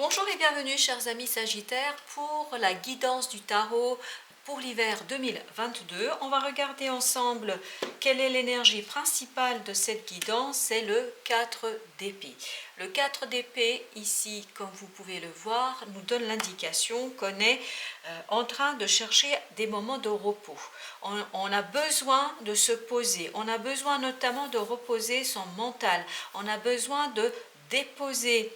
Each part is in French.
Bonjour et bienvenue chers amis Sagittaires pour la guidance du tarot pour l'hiver 2022. On va regarder ensemble quelle est l'énergie principale de cette guidance, c'est le 4 d'épée. Le 4 d'épée ici, comme vous pouvez le voir, nous donne l'indication qu'on est en train de chercher des moments de repos. On a besoin de se poser, on a besoin notamment de reposer son mental, on a besoin de déposer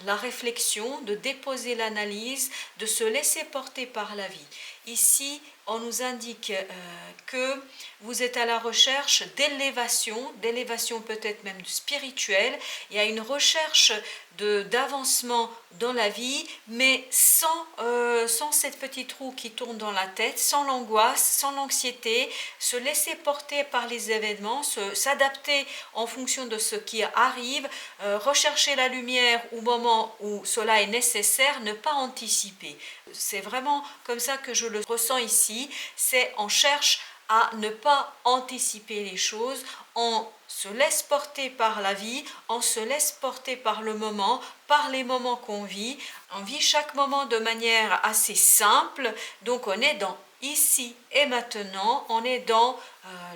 la réflexion, de déposer l'analyse, de se laisser porter par la vie. Ici, on nous indique que vous êtes à la recherche d'élévation peut-être même spirituelle. Il y a une recherche d'avancement dans la vie, mais sans cette petite roue qui tourne dans la tête, sans l'angoisse, sans l'anxiété, se laisser porter par les événements, s'adapter en fonction de ce qui arrive, rechercher la lumière au moment où cela est nécessaire, ne pas anticiper. C'est vraiment comme ça que je le ressens ici, c'est on cherche à ne pas anticiper les choses, on se laisse porter par la vie, on se laisse porter par le moment, par les moments qu'on vit. On vit chaque moment de manière assez simple, donc on est dans ici et maintenant, on est dans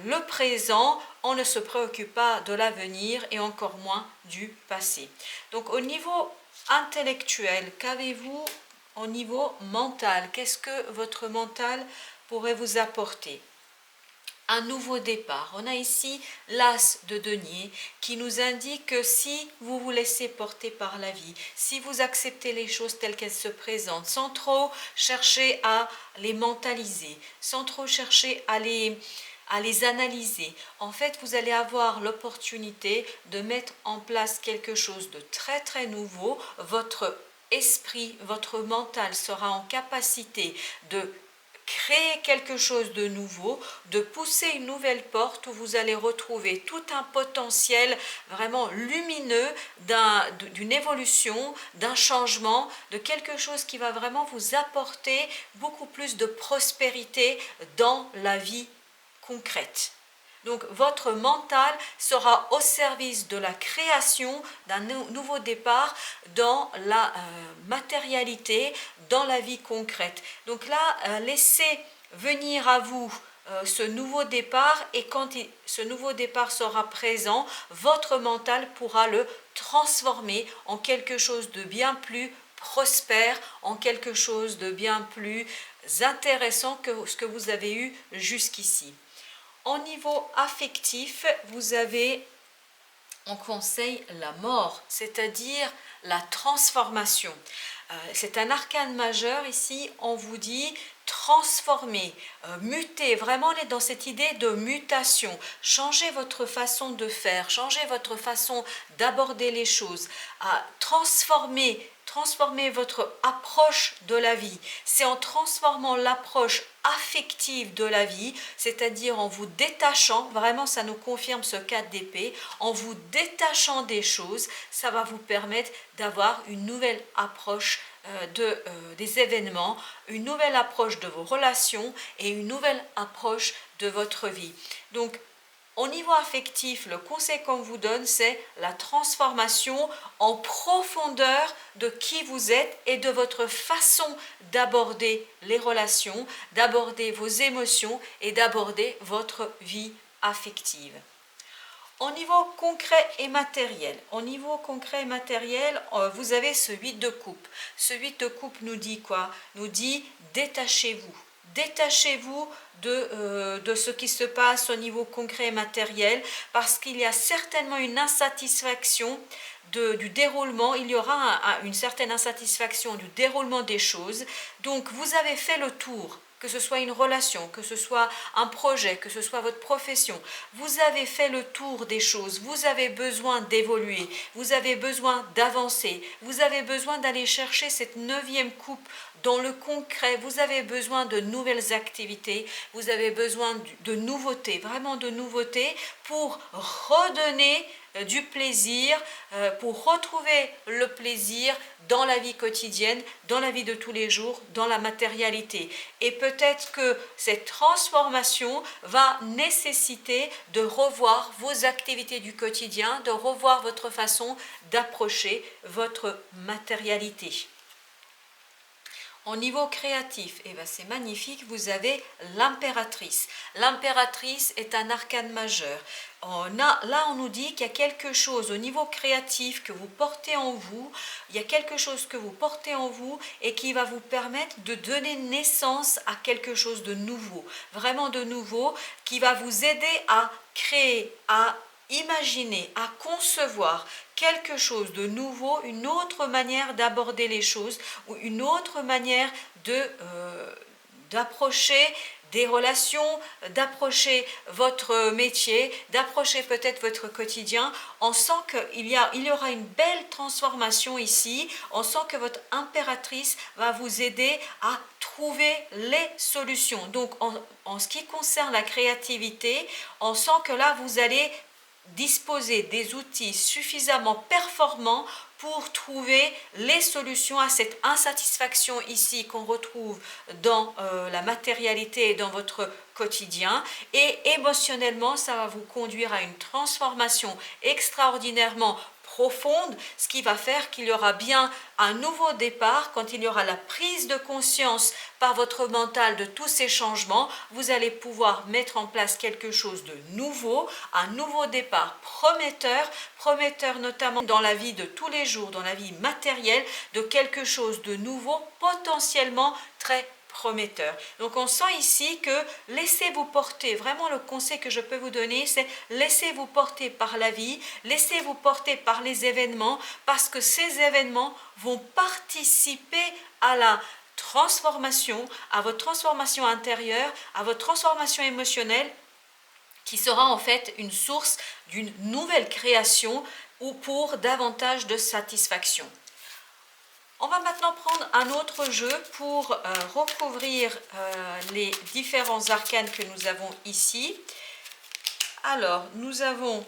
le présent, on ne se préoccupe pas de l'avenir et encore moins du passé. Donc au niveau intellectuel, qu'avez-vous au niveau mental? Qu'est-ce que votre mental pourrait vous apporter? Un nouveau départ. On a ici l'as de denier qui nous indique que si vous vous laissez porter par la vie, si vous acceptez les choses telles qu'elles se présentent, sans trop chercher à les mentaliser, sans trop chercher à les analyser, en fait vous allez avoir l'opportunité de mettre en place quelque chose de très très nouveau. Votre esprit, votre mental sera en capacité de créer quelque chose de nouveau, de pousser une nouvelle porte où vous allez retrouver tout un potentiel vraiment lumineux d'une évolution, d'un changement, de quelque chose qui va vraiment vous apporter beaucoup plus de prospérité dans la vie concrète. Donc votre mental sera au service de la création d'un nouveau départ dans la matérialité, dans la vie concrète. Donc là, laissez venir à vous ce nouveau départ, et quand ce nouveau départ sera présent, votre mental pourra le transformer en quelque chose de bien plus prospère, en quelque chose de bien plus intéressant que ce que vous avez eu jusqu'ici. Au niveau affectif, vous avez en conseil la mort, c'est-à-dire la transformation. C'est un arcane majeur ici, on vous dit transformer, muter, vraiment on est dans cette idée de mutation, changer votre façon de faire, changer votre façon d'aborder les choses, transformer votre approche de la vie. C'est en transformant l'approche affective de la vie, c'est-à-dire en vous détachant, vraiment ça nous confirme ce 4 d'épée, en vous détachant des choses, ça va vous permettre d'avoir une nouvelle approche des événements, une nouvelle approche de vos relations et une nouvelle approche de votre vie. Donc au niveau affectif, le conseil qu'on vous donne, c'est la transformation en profondeur de qui vous êtes et de votre façon d'aborder les relations, d'aborder vos émotions et d'aborder votre vie affective. Au niveau concret et matériel, vous avez ce 8 de coupe. Ce 8 de coupe nous dit quoi? Nous dit détachez-vous. Détachez-vous de ce qui se passe au niveau concret et matériel, parce qu'il y a certainement une insatisfaction du déroulement, il y aura une certaine insatisfaction du déroulement des choses. Donc vous avez fait le tour, que ce soit une relation, que ce soit un projet, que ce soit votre profession, vous avez fait le tour des choses, vous avez besoin d'évoluer, vous avez besoin d'avancer, vous avez besoin d'aller chercher cette 9e coupe dans le concret, vous avez besoin de nouvelles activités, vous avez besoin de nouveautés, vraiment de nouveautés, pour redonner du plaisir, pour retrouver le plaisir dans la vie quotidienne, dans la vie de tous les jours, dans la matérialité. Et peut-être que cette transformation va nécessiter de revoir vos activités du quotidien, de revoir votre façon d'approcher votre matérialité. Au niveau créatif, eh ben c'est magnifique, vous avez l'impératrice. L'impératrice est un arcane majeur. Là, on nous dit qu'il y a quelque chose au niveau créatif que vous portez en vous, il y a quelque chose que vous portez en vous et qui va vous permettre de donner naissance à quelque chose de nouveau, vraiment de nouveau, qui va vous aider à créer, à imaginer, à concevoir quelque chose de nouveau, une autre manière d'aborder les choses ou une autre manière d'approcher des relations, d'approcher votre métier, d'approcher peut-être votre quotidien. On sent qu'il y aura une belle transformation ici. On sent que votre impératrice va vous aider à trouver les solutions. Donc en ce qui concerne la créativité, on sent que là vous allez disposer des outils suffisamment performants pour trouver les solutions à cette insatisfaction ici qu'on retrouve dans la matérialité et dans votre quotidien. Et émotionnellement, ça va vous conduire à une transformation extraordinairement profonde, ce qui va faire qu'il y aura bien un nouveau départ. Quand il y aura la prise de conscience par votre mental de tous ces changements, vous allez pouvoir mettre en place quelque chose de nouveau, un nouveau départ prometteur notamment dans la vie de tous les jours, dans la vie matérielle, de quelque chose de nouveau, potentiellement très prometteur. Donc on sent ici que laissez-vous porter, vraiment le conseil que je peux vous donner, c'est laissez-vous porter par la vie, laissez-vous porter par les événements, parce que ces événements vont participer à la transformation, à votre transformation intérieure, à votre transformation émotionnelle, qui sera en fait une source d'une nouvelle création ou pour davantage de satisfaction. On va maintenant prendre un autre jeu pour recouvrir les différents arcanes que nous avons ici. Alors, nous avons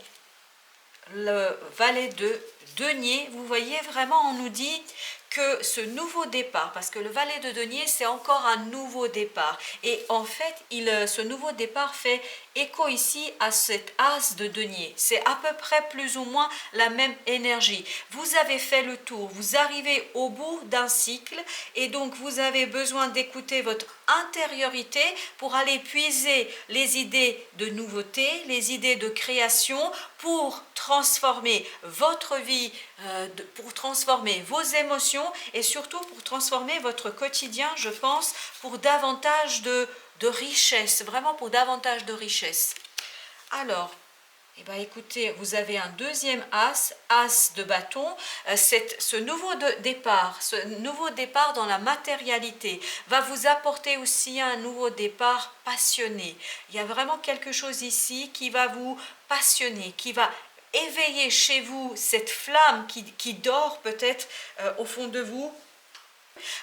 le valet de denier. Vous voyez, vraiment, on nous dit que ce nouveau départ, parce que le valet de denier, c'est encore un nouveau départ. Et en fait, ce nouveau départ fait écho ici à cet as de denier. C'est à peu près plus ou moins la même énergie. Vous avez fait le tour, vous arrivez au bout d'un cycle et donc vous avez besoin d'écouter votre intériorité pour aller puiser les idées de nouveauté, les idées de création pour transformer votre vie, pour transformer vos émotions et surtout pour transformer votre quotidien, je pense, pour davantage de richesse, vraiment pour davantage de richesse. Alors, eh bien, écoutez, vous avez un deuxième as, as de bâton. Ce nouveau départ dans la matérialité va vous apporter aussi un nouveau départ passionné. Il y a vraiment quelque chose ici qui va vous passionner, qui va éveiller chez vous cette flamme qui dort peut-être au fond de vous.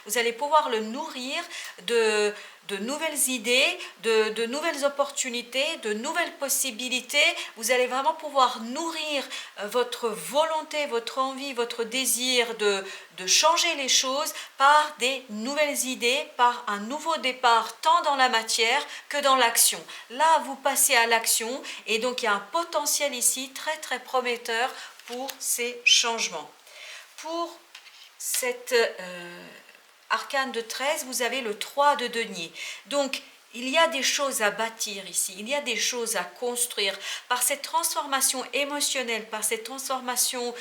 Vous allez pouvoir le nourrir de nouvelles idées, de nouvelles opportunités, de nouvelles possibilités. Vous allez vraiment pouvoir nourrir votre volonté, votre envie, votre désir de changer les choses par des nouvelles idées, par un nouveau départ, tant dans la matière que dans l'action. Là, vous passez à l'action et donc il y a un potentiel ici très très prometteur pour ces changements. Pour cette arcane de 13, vous avez le 3 de denier. Donc, il y a des choses à bâtir ici, il y a des choses à construire. Par cette transformation émotionnelle, par cette transformation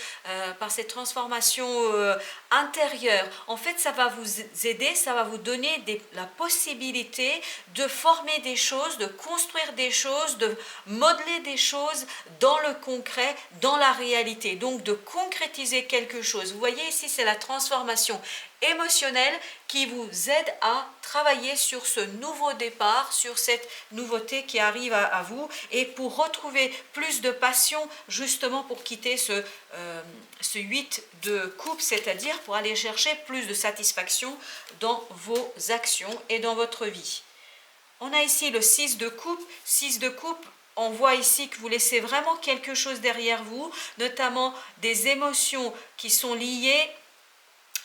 intérieure, en fait, ça va vous aider, ça va vous donner la possibilité de former des choses, de construire des choses, de modeler des choses dans le concret, dans la réalité. Donc, de concrétiser quelque chose. Vous voyez ici, c'est la transformation émotionnelle qui vous aide à travailler sur ce nouveau départ, sur cette nouveauté qui arrive à vous et pour retrouver plus de passion justement pour quitter ce 8 de coupe, c'est-à-dire pour aller chercher plus de satisfaction dans vos actions et dans votre vie. On a ici le 6 de coupe. 6 de coupe, on voit ici que vous laissez vraiment quelque chose derrière vous, notamment des émotions qui sont liées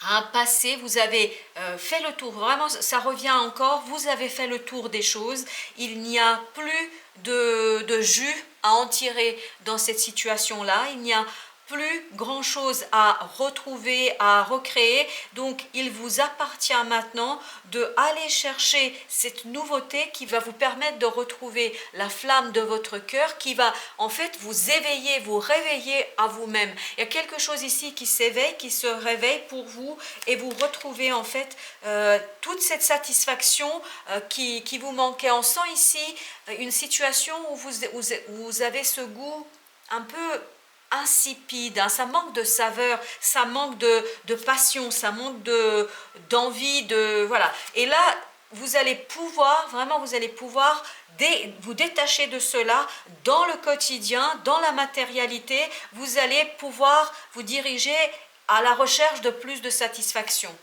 à un passé. Vous avez fait le tour, vraiment ça revient encore, vous avez fait le tour des choses, il n'y a plus de jus à en tirer dans cette situation-là, il n'y a plus grand chose à retrouver, à recréer. Donc il vous appartient maintenant de aller chercher cette nouveauté qui va vous permettre de retrouver la flamme de votre cœur, qui va en fait vous éveiller, vous réveiller à vous-même. Il y a quelque chose ici qui s'éveille, qui se réveille pour vous, et vous retrouvez en fait toute cette satisfaction qui vous manquait. On sent ici une situation où vous avez ce goût un peu insipide, hein, ça manque de saveur, ça manque de passion, ça manque d'envie, voilà. Et là, vous allez pouvoir, vraiment, vous allez pouvoir vous détacher de cela dans le quotidien, dans la matérialité. Vous allez pouvoir vous diriger à la recherche de plus de satisfaction.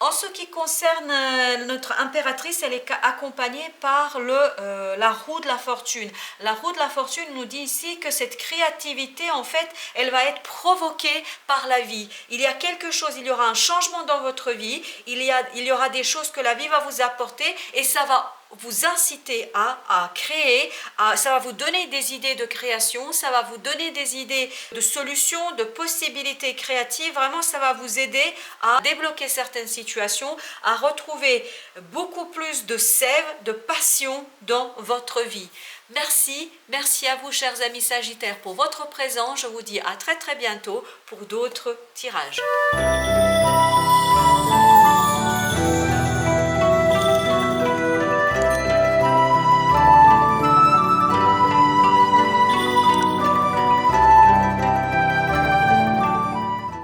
En ce qui concerne notre impératrice, elle est accompagnée par la roue de la fortune. La roue de la fortune nous dit ici que cette créativité, en fait, elle va être provoquée par la vie. Il y a quelque chose, il y aura un changement dans votre vie, il y aura des choses que la vie va vous apporter, et ça va vous inciter à créer, ça va vous donner des idées de création, ça va vous donner des idées de solutions, de possibilités créatives. Vraiment, ça va vous aider à débloquer certaines situations, à retrouver beaucoup plus de sève, de passion dans votre vie. Merci à vous, chers amis Sagittaires, pour votre présence. Je vous dis à très bientôt pour d'autres tirages.